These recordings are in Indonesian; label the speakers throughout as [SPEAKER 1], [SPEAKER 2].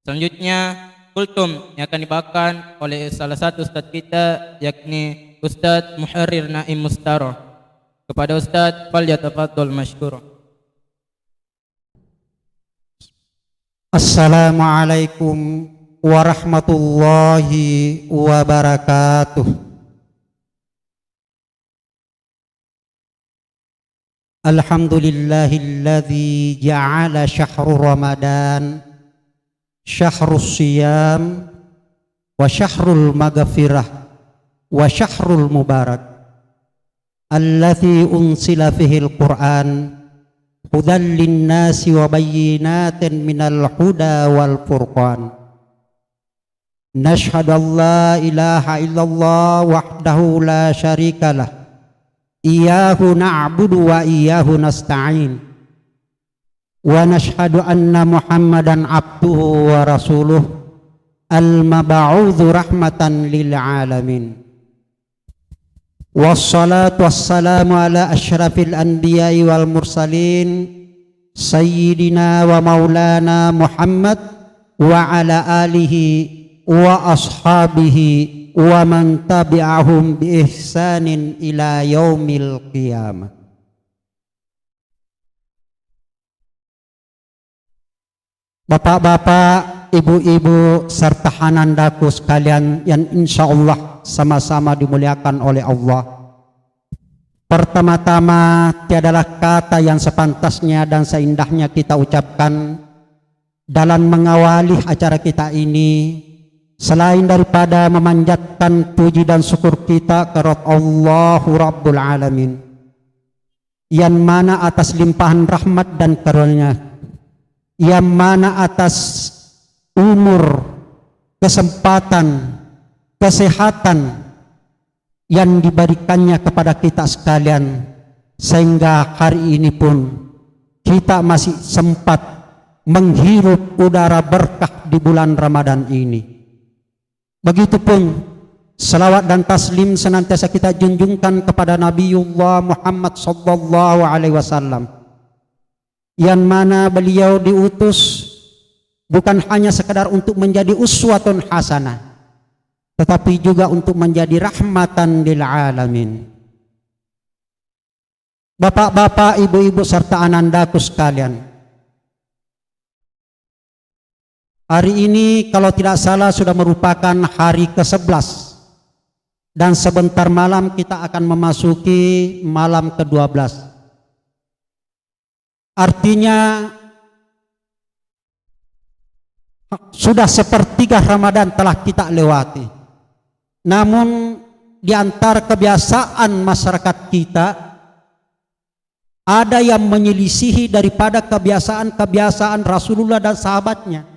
[SPEAKER 1] Selanjutnya kultum yang akan dibawakan oleh salah satu ustaz kita, yakni Ustaz Muharrir Naim Mustaro. Kepada Ustaz, falyatafaddal mashkur.
[SPEAKER 2] Assalamualaikum warahmatullahi wabarakatuh. Alhamdulillahilladzi ja'ala syahru Ramadan syahrus siyam wa syahrul maghfirah wa syahrul mubarak alladzi unsila fihil Qur'an hudan linnasi wa bayyinatin minal huda wal furqan. Nashhadu an la ilaha illallah wahdahu la syarikalah, iyyahu na'budu wa iyyahu nasta'in, wa nashhadu anna Muhammadan abduhu wa rasuluh al-mab'udzu rahmatan lil alamin. Wassalatu wassalamu ala asyrafil anbiya'i wal mursalin sayyidina wa maulana Muhammad wa ala alihi wa ashabihi wa man tabi'ahum bi ihsanin ila yaumil qiyamah. Bapak-bapak, ibu-ibu serta hanandaku sekalian yang insyaallah sama-sama dimuliakan oleh Allah. Pertama-tama, tiadalah kata yang sepantasnya dan seindahnya kita ucapkan dalam mengawali acara kita ini selain daripada memanjatkan puji dan syukur kita kepada Allahu Rabbul Alamin, yang mana atas limpahan rahmat dan karunia, yang mana atas umur, kesempatan, kesehatan yang diberikannya kepada kita sekalian, sehingga hari ini pun kita masih sempat menghirup udara berkah di bulan Ramadan ini. Begitupun salawat dan taslim senantiasa kita junjungkan kepada Nabiullah Muhammad sallallahu alaihi wasallam, yang mana beliau diutus bukan hanya sekadar untuk menjadi uswatun hasanah, tetapi juga untuk menjadi rahmatan lil alamin. Bapak-bapak, ibu-ibu serta anandaku sekalian, hari ini kalau tidak salah sudah merupakan hari ke-11 dan sebentar malam kita akan memasuki malam ke-12. Artinya sudah sepertiga Ramadan telah kita lewati. Namun di antara kebiasaan masyarakat kita ada yang menyelisihi daripada kebiasaan-kebiasaan Rasulullah dan sahabatnya.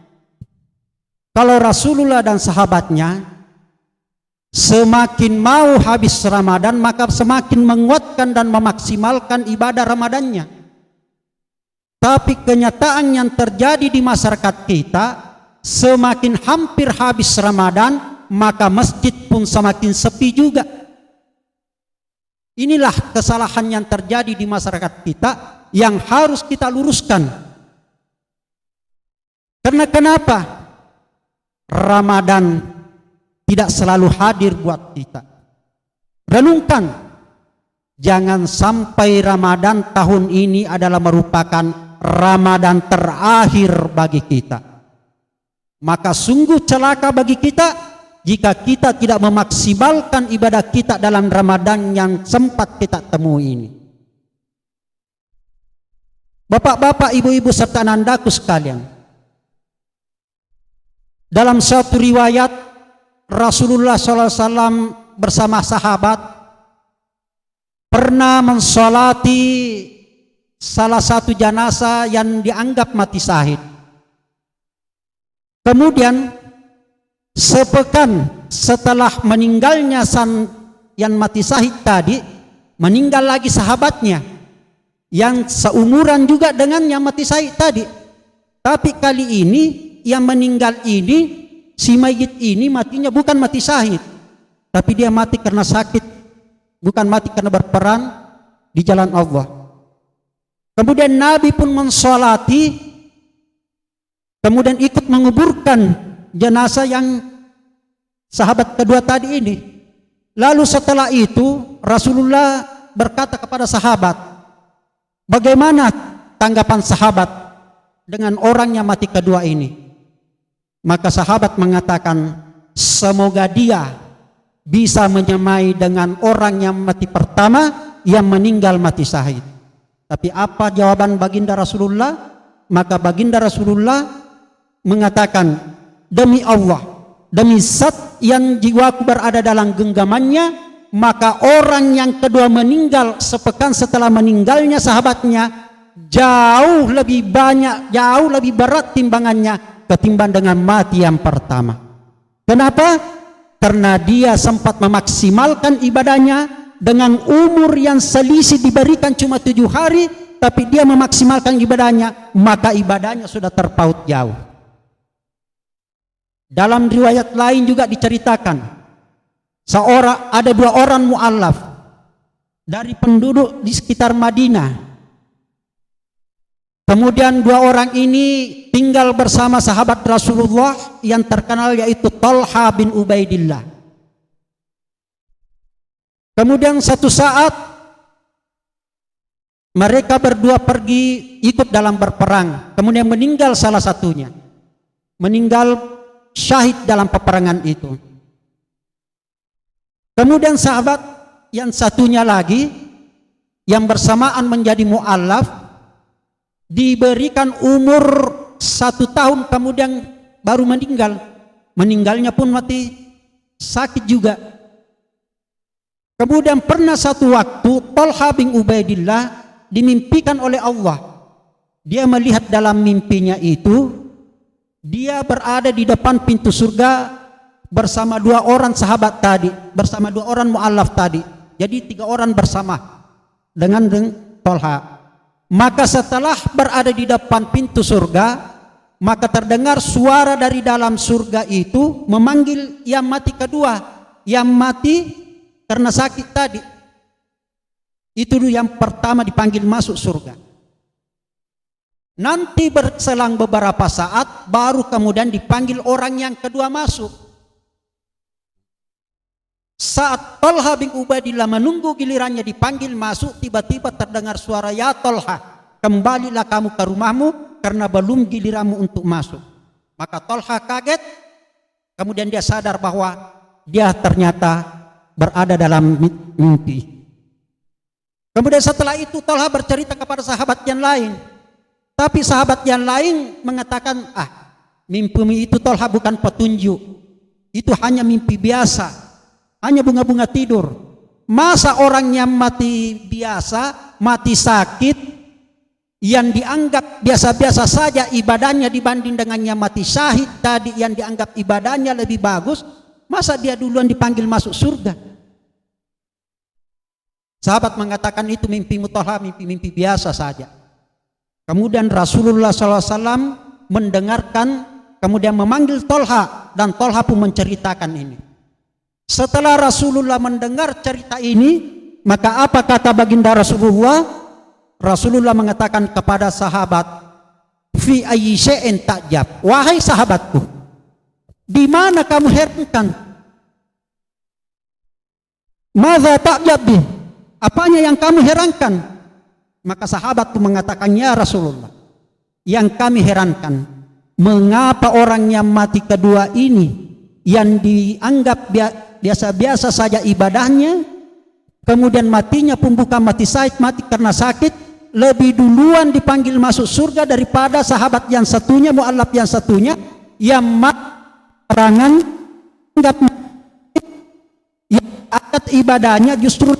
[SPEAKER 2] Kalau Rasulullah dan sahabatnya semakin mau habis Ramadan, maka semakin menguatkan dan memaksimalkan ibadah Ramadannya. Tapi kenyataan yang terjadi di masyarakat kita, semakin hampir habis Ramadan, maka masjid pun semakin sepi juga. Inilah kesalahan yang terjadi di masyarakat kita yang harus kita luruskan. Karena kenapa? Ramadan tidak selalu hadir buat kita. Renungkan, jangan sampai Ramadan tahun ini adalah merupakan Ramadan terakhir bagi kita. Maka sungguh celaka bagi kita jika kita tidak memaksimalkan ibadah kita dalam Ramadan yang sempat kita temui ini. Bapak-bapak, ibu-ibu serta anandaku sekalian, dalam suatu riwayat Rasulullah SAW bersama sahabat pernah mensolati salah satu jenazah yang dianggap mati syahid. Kemudian sepekan setelah meninggalnya yang mati syahid tadi, meninggal lagi sahabatnya yang seumuran juga dengan yang mati syahid tadi. Tapi kali ini yang meninggal ini, si mayit ini matinya bukan mati syahid, tapi dia mati karena sakit, bukan mati karena berperang di jalan Allah. Kemudian Nabi pun mensolati kemudian ikut menguburkan jenazah yang sahabat kedua tadi ini. Lalu setelah itu Rasulullah berkata kepada sahabat, bagaimana tanggapan sahabat dengan orang yang mati kedua ini? Maka sahabat mengatakan, semoga dia bisa menyamai dengan orang yang mati pertama yang meninggal mati syahid. Tapi apa jawaban baginda Rasulullah? Maka baginda Rasulullah mengatakan, demi Allah, demi zat yang jiwaku berada dalam genggamannya, maka orang yang kedua meninggal sepekan setelah meninggalnya sahabatnya jauh lebih banyak, jauh lebih berat timbangannya ketimbang dengan mati yang pertama. Kenapa? Karena dia sempat memaksimalkan ibadahnya dengan umur yang selisih diberikan cuma 7 hari, tapi dia memaksimalkan ibadahnya, maka ibadahnya sudah terpaut jauh. Dalam riwayat lain juga diceritakan, ada 2 orang mu'allaf dari penduduk di sekitar Madinah. Kemudian 2 orang ini tinggal bersama sahabat Rasulullah yang terkenal, yaitu Talha bin Ubaidillah. Kemudian satu saat mereka berdua pergi ikut dalam berperang, kemudian meninggal salah satunya, meninggal syahid dalam peperangan itu. Kemudian sahabat yang satunya lagi yang bersamaan menjadi mu'allaf diberikan umur 1 tahun, kemudian baru meninggal. Meninggalnya pun mati sakit juga. Kemudian pernah satu waktu Talha bin Ubaidillah dimimpikan oleh Allah. Dia melihat dalam mimpinya itu, dia berada di depan pintu surga bersama 2 orang sahabat tadi, bersama 2 orang mu'allaf tadi. Jadi 3 orang bersama dengan Talha. Maka setelah berada di depan pintu surga, maka terdengar suara dari dalam surga itu memanggil yang mati kedua, yang mati karena sakit tadi. Itu yang pertama dipanggil masuk surga. Nanti berselang beberapa saat baru kemudian dipanggil orang yang kedua masuk. Saat Talha bin Ubaidillah menunggu gilirannya dipanggil masuk, tiba-tiba terdengar suara, ya Talha, kembalilah kamu ke rumahmu karena belum giliranmu untuk masuk. Maka Talha kaget, kemudian dia sadar bahwa dia ternyata berada dalam mimpi. Kemudian setelah itu Talha bercerita kepada sahabat yang lain. Tapi sahabat yang lain mengatakan, mimpi itu Talha bukan petunjuk. Itu hanya mimpi biasa, hanya bunga-bunga tidur. Masa orang yang mati biasa, mati sakit, yang dianggap biasa-biasa saja ibadahnya dibanding dengan yang mati syahid tadi yang dianggap ibadahnya lebih bagus, masa dia duluan dipanggil masuk surga? Sahabat mengatakan itu mimpimu Talha, mimpi-mimpi biasa saja. Kemudian Rasulullah SAW mendengarkan, kemudian memanggil Talha, dan Talha pun menceritakan ini. Setelah Rasulullah mendengar cerita ini, maka apa kata baginda Rasulullah? Rasulullah mengatakan kepada sahabat, fi ayyi syai'in ta'jab, wahai sahabatku, di mana kamu herankan? Madza ta'jab bih, apanya yang kamu herankan? Maka sahabatku mengatakan, ya Rasulullah, yang kami herankan, mengapa orang yang mati kedua ini yang dianggap biasa-biasa saja ibadahnya, kemudian matinya pun bukan mati syahid, mati karena sakit, lebih duluan dipanggil masuk surga daripada sahabat yang satunya, mu'allaf yang satunya, yang perangan anggap yang adat ibadahnya justru.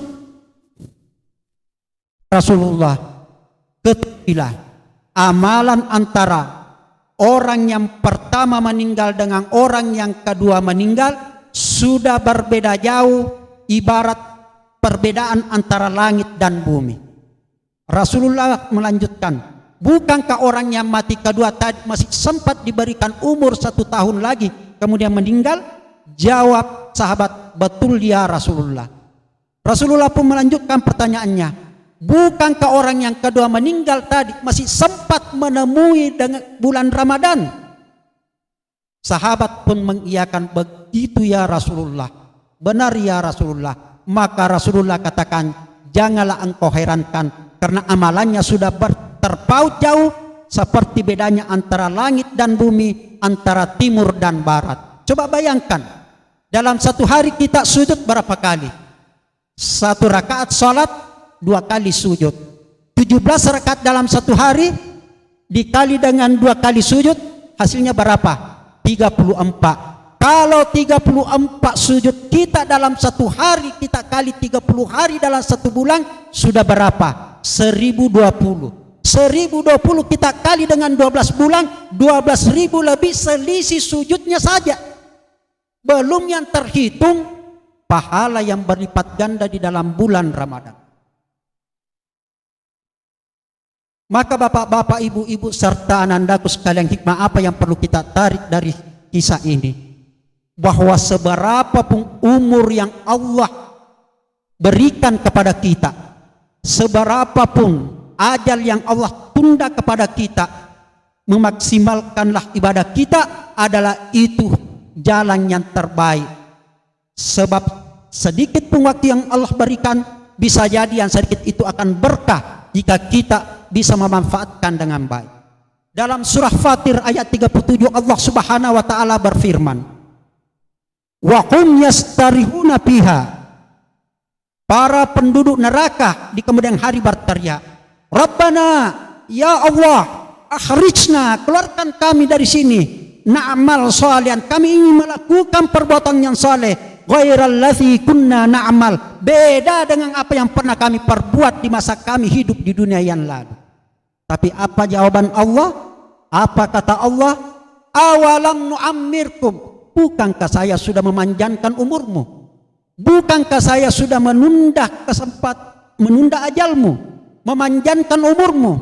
[SPEAKER 2] Rasulullah ketahuilah, amalan antara orang yang pertama meninggal dengan orang yang kedua meninggal sudah berbeda jauh, ibarat perbedaan antara langit dan bumi. Rasulullah melanjutkan, bukankah orang yang mati kedua tadi masih sempat diberikan umur 1 tahun lagi kemudian meninggal? Jawab sahabat, betul ya Rasulullah. Rasulullah pun melanjutkan pertanyaannya, bukankah orang yang kedua meninggal tadi masih sempat menemui dengan bulan Ramadan Sahabat pun mengiyakan, begitu ya Rasulullah, benar ya Rasulullah. Maka Rasulullah katakan, janganlah engkau herankan, karena amalannya sudah terpaut jauh, seperti bedanya antara langit dan bumi, antara timur dan barat. Coba bayangkan, dalam satu hari kita sujud berapa kali? Satu rakaat salat, 2 kali sujud. 17 rakaat dalam satu hari dikali dengan 2 kali sujud, hasilnya berapa? 34. Kalau 34 sujud kita dalam satu hari, kita kali 30 hari dalam satu bulan, sudah berapa? 1020. 1020 kita kali dengan 12 bulan, 12.000 lebih selisih sujudnya saja. Belum yang terhitung pahala yang berlipat ganda di dalam bulan Ramadan. Maka bapak-bapak, ibu-ibu, serta anandaku sekalian, hikmah apa yang perlu kita tarik dari kisah ini? Bahwa seberapapun umur yang Allah berikan kepada kita, seberapapun ajal yang Allah tunda kepada kita, memaksimalkanlah ibadah kita adalah itu jalan yang terbaik. Sebab sedikit pun waktu yang Allah berikan, bisa jadi yang sedikit itu akan berkah jika kita bisa memanfaatkan dengan baik. Dalam surah Fatir ayat 37 Allah Subhanahu wa taala berfirman, wa hum yastarihuna fiha. Para penduduk neraka di kemudian hari berteriak, Rabbana, ya Allah, akhrijna, keluarkan kami dari sini, na'mal shalihan, kami ingin melakukan perbuatan yang saleh, ghairal ladzi kunna na'mal, beda dengan apa yang pernah kami perbuat di masa kami hidup di dunia yang lalu. Tapi apa jawaban Allah? Apa kata Allah? Awalam nu'ammirkum, bukankah saya sudah memanjangkan umurmu? Bukankah saya sudah menunda ajalmu, memanjangkan umurmu?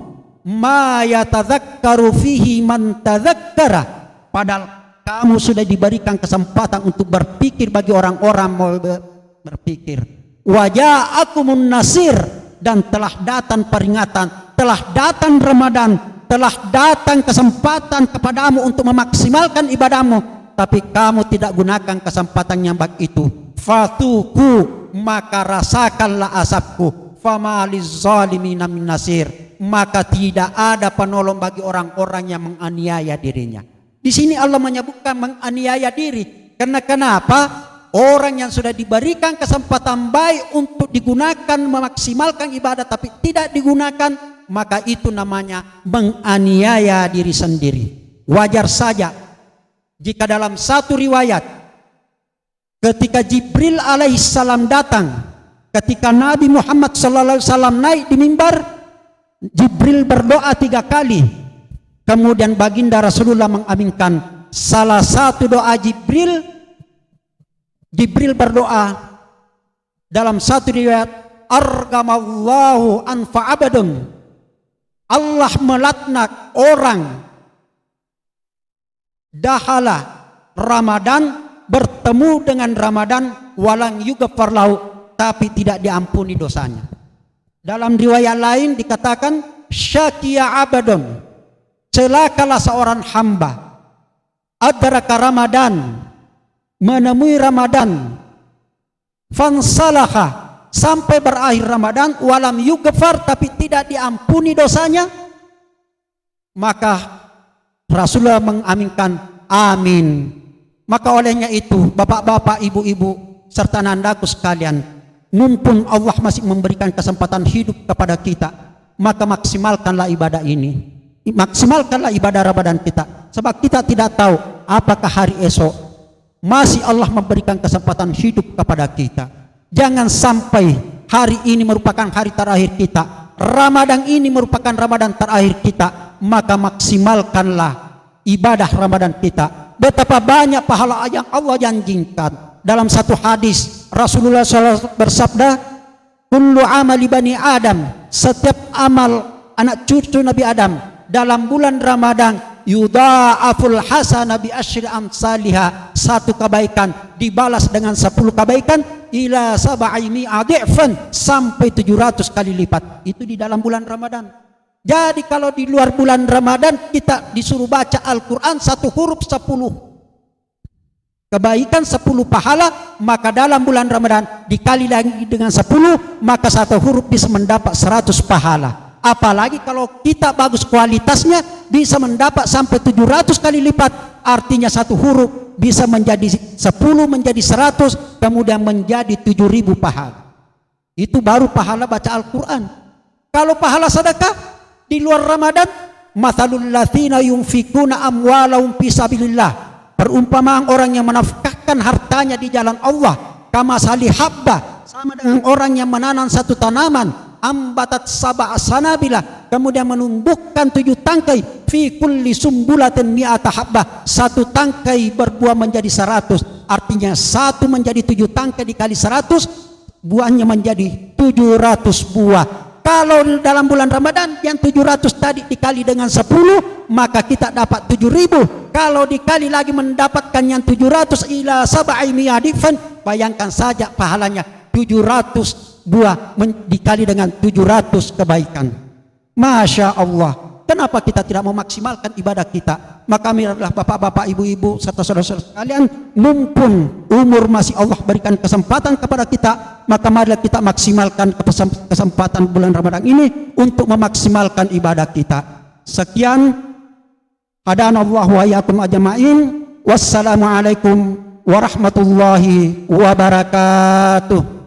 [SPEAKER 2] Ma yatadzakkaru fihi man tadzakkara, padahal kamu sudah diberikan kesempatan untuk berpikir bagi orang-orang mau berpikir. Wa ja'akumun nasir, dan telah datang peringatan, telah datang Ramadan, telah datang kesempatan kepadamu untuk memaksimalkan ibadahmu, tapi kamu tidak gunakan kesempatan yang baik itu. Fatuku, maka rasakanlah asapku. Fama lizzalimin min nasir, maka tidak ada penolong bagi orang-orang yang menganiaya dirinya. Di sini Allah menyebutkan menganiaya diri. Karena kenapa? Orang yang sudah diberikan kesempatan baik untuk digunakan memaksimalkan ibadah tapi tidak digunakan, maka itu namanya menganiaya diri sendiri. Wajar saja jika dalam satu riwayat ketika Jibril alaihissalam datang, ketika Nabi Muhammad sallallahu alaihi wasallam naik di mimbar, Jibril berdoa 3 kali. Kemudian baginda Rasulullah mengaminkan salah satu doa Jibril berdoa dalam satu riwayat, argamallahu anfa'abadun, Allah melaknat orang dahala Ramadan, bertemu dengan Ramadan, walang yughfar lahu, tapi tidak diampuni dosanya. Dalam riwayat lain dikatakan syakiya abadun, celakalah seorang hamba adraka Ramadan, menemui Ramadan, fansalaha, sampai berakhir Ramadan, walam yughfar, tapi tidak diampuni dosanya, maka Rasulullah mengaminkan amin. Maka olehnya itu bapak-bapak, ibu-ibu, serta nandaku sekalian, mumpun Allah masih memberikan kesempatan hidup kepada kita, maka maksimalkanlah ibadah ini, maksimalkanlah ibadah Ramadan kita, sebab kita tidak tahu apakah hari esok masih Allah memberikan kesempatan hidup kepada kita. Jangan sampai hari ini merupakan hari terakhir kita, Ramadan ini merupakan Ramadan terakhir kita, maka maksimalkanlah ibadah Ramadan kita. Betapa banyak pahala yang Allah janjikan. Dalam satu hadis Rasulullah SAW bersabda, kullu amali bani Adam, setiap amal anak cucu Nabi Adam dalam bulan Ramadan, yudha'aful hasana bi asyri amsalihha, satu kebaikan dibalas dengan 10 kebaikan, ila sab'i mi'adhifan, sampai 700 kali lipat. Itu di dalam bulan Ramadan. Jadi kalau di luar bulan Ramadan kita disuruh baca Al-Quran 1 huruf 10 kebaikan 10 pahala, maka dalam bulan Ramadan dikali lagi dengan 10, maka satu huruf bisa mendapat 100 pahala. Apalagi kalau kita bagus kualitasnya, bisa mendapat sampai 700 kali lipat. Artinya satu huruf bisa menjadi 10, menjadi 100, kemudian menjadi 7.000 pahala. Itu baru pahala baca Al-Quran. Kalau pahala sedekah di luar Ramadan, mathalul ladzina yunfikuna amwalahum fi sabilillah, perumpamaan orang yang menafkahkan hartanya di jalan Allah, kama salih habba, sama dengan orang yang menanam satu tanaman, ambatat sab'a sanabila, kemudian menumbuhkan 7 tangkai, fi kulli sumbulatin mi'ata habba, satu tangkai berbuah menjadi 100, artinya satu menjadi 7 tangkai dikali 100, buahnya menjadi 700 buah. Kalau dalam bulan Ramadan yang 700 tadi dikali dengan 10, maka kita dapat 7.000. Kalau dikali lagi mendapatkan yang 700 ila sab'i mi'adifan, bayangkan saja pahalanya 700 buah dikali dengan 700 kebaikan. Masya Allah. Kenapa kita tidak memaksimalkan ibadah kita? Maka kami adalah bapak-bapak, ibu-ibu, serta saudara-saudara sekalian, mumpun umur masih Allah berikan kesempatan kepada kita, maka marilah kita maksimalkan kesempatan bulan Ramadan ini untuk memaksimalkan ibadah kita. Sekian, hadanallahu wa iyyakum ajma'in. Wassalamualaikum warahmatullahi wabarakatuh.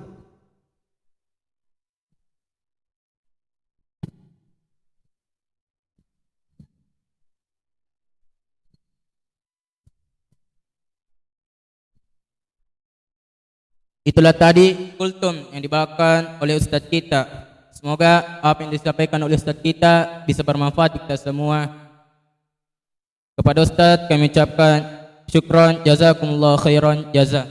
[SPEAKER 1] Itulah tadi kultum yang dibawakan oleh Ustadz kita. Semoga apa yang disampaikan oleh Ustadz kita bisa bermanfaat kita semua. Kepada Ustadz kami ucapkan syukron, jazakumullah khairan jaza.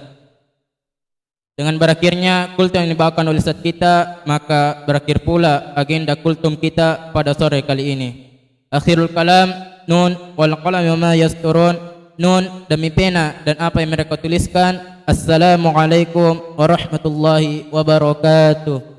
[SPEAKER 1] Dengan berakhirnya kultum yang dibawakan oleh Ustadz kita, maka berakhir pula agenda kultum kita pada sore kali ini. Akhirul kalam, nun wal qalam wama yasturun. Nun demi pena dan apa yang mereka tuliskan. Assalamualaikum warahmatullahi wabarakatuh.